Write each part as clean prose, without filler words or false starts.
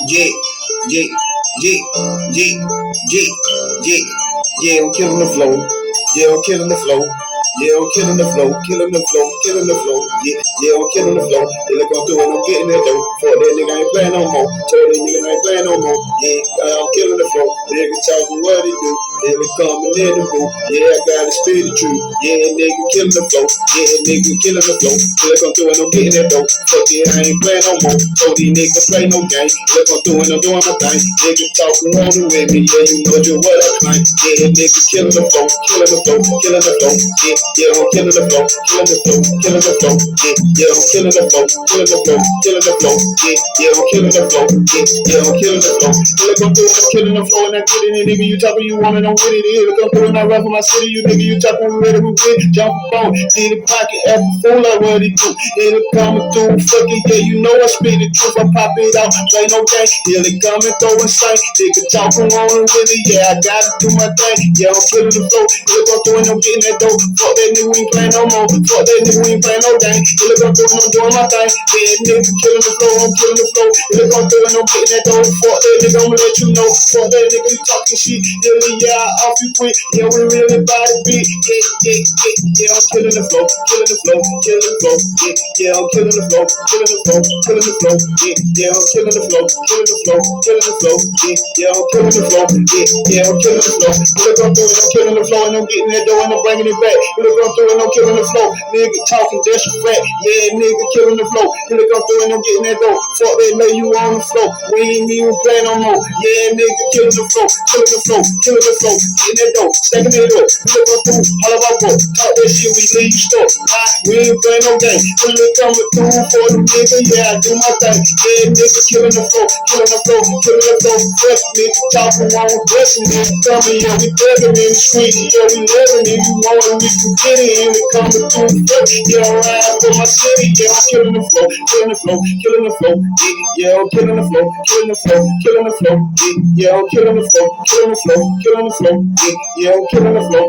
yeah, yeah, yeah, yeah, yeah, yeah, yeah, I'm killing the flow. Yeah, I'm killing the flow. Yeah, I'm killing the flow, killing the flow, killing the flow. Yeah, yeah, I'm killing the flow. They look on through and I'm getting that dough. For that nigga ain't playing no more. Told that nigga ain't playing no more. Yeah, I'm killing the flow. Nigga talking what he do. Nigga coming in the booth. Yeah, I gotta speed the truth. Yeah, nigga killing the flow. Yeah, nigga killing the flow. Look on through and I'm getting that dough. Fuck it, I ain't playing no more. Told these niggas play no game. Look on through and I'm doing my thing. Nigga talking on it with me. Yeah, you know just what I claim. Yeah, nigga killing the flow, killing the flow, killing the flow. Yeah, yeah, I'm killing the flow, killing the flow, killing the flow. Yeah, yeah, I'm killing the flow, killing the flow, killing the flow. Yeah, yeah, I'm killing the flow. Yeah, yeah, I'm killing the flow. Look on through and I'm killing the flow and I get it. And nigga, you talking, you want it, I'm with it. Yeah, look on through and I rap for my city. You nigga, you talking, we ready, we with it. Jump on, get it pocket, apple full like what he do. Yeah, it coming through, fuck it, yeah, you know I speak the truth. I pop it out, play no game. Yeah, they coming through and say, nigga talking on it with it. Yeah, I gotta do my thing. Yeah, I'm killing the flow. Look on through and I'm getting that dough. Fuck that nigga, we ain't playing no more. Fuck that nigga, we ain't playing no game. Look on through and I'm doing my thing. Yeah, nigga killing the flow, I'm killing the flow. Look on through and I'm getting that dough. Fuck that nigga, I'ma let you know. Fuck that nigga, you talking shit. Yeah, off you quick. Yeah, we really about to beat. Yeah, I'm killing the flow, killing the flow, killing the flow. Yeah, I'm killing the flow, killing the flow, killing the flow. Yeah, I'm killing the flow, killing the flow, killing the flow. Yeah, I'm killing the flow. Yeah, I'm killing the flow. Look on through and I'm killing the flow and I'm getting that dough and I'm bringing it back. Look on through and I'm killing the flow. Nigga talking, that's a fact. Yeah, nigga killing the flow. Look on through and I'm getting that dough. Fuck that, lay you on the floor. We ain't even playing no more. Yeah, nigga killing the flow, killing the flow, killing the flow. Getting that dough, stacking it up. Look on through, all about bro. Talk that shit, we leave you stuck. We ain't playing no game. When they coming through for the nigga, yeah, I do my thing. Yeah, nigga killing the flow, killing the flow, killing the flow. Fresh nigga talking on blessing nigga coming, yeah, we begging in the street. Yeah, we living if you want it, we can get it. And we coming through fresh. Yeah, I'm riding for my city. Yeah, I'm killing the flow, killing the flow, killing the flow. Yeah, I'm killing the flow, killing the flow, killing the flow. Yeah, I'm killing the flow, killing the flow, killing the flow. Yeah, I'm killing the flow.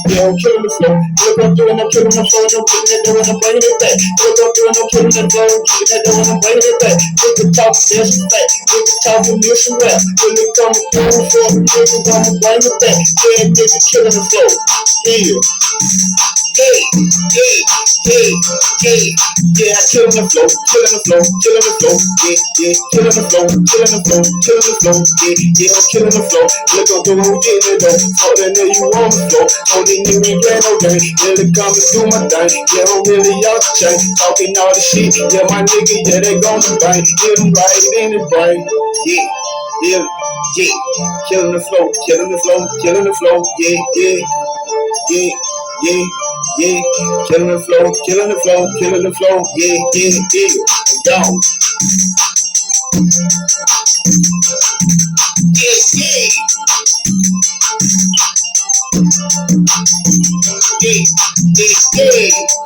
Yeah, I'm killing the flow. Look up through and I'm killing the flow. And I'm putting that dough and I'm bringing it back. Look up through and I'm killing that flow. Keeping that dough and I'm bringing it back. Nigga talking, that's a fact. Nigga talking, this and rap. When they coming through for the niggas, I'ma bring it back. Yeah, nigga killing the flow. Yeah. Yeah, I killing the flow, killing the flow, killing the flow, yeah, killing the flow, killing the flow, killing the flow, yeah, I'm killing the flow. Look on through, I'm getting it though. Fuck that nigga, you on the flow. Told these niggas we ain't playing no game. Really coming through my thing. Yeah, I'm really out the chain. Talking all the shit. Yeah, my nigga, yeah, they gonna bang. Get them right in the brain. Yeah. Killing the flow, killing the flow, killing the flow, yeah. Killing the flow, killing the flow, killing the flow, yeah. Down. Yeah.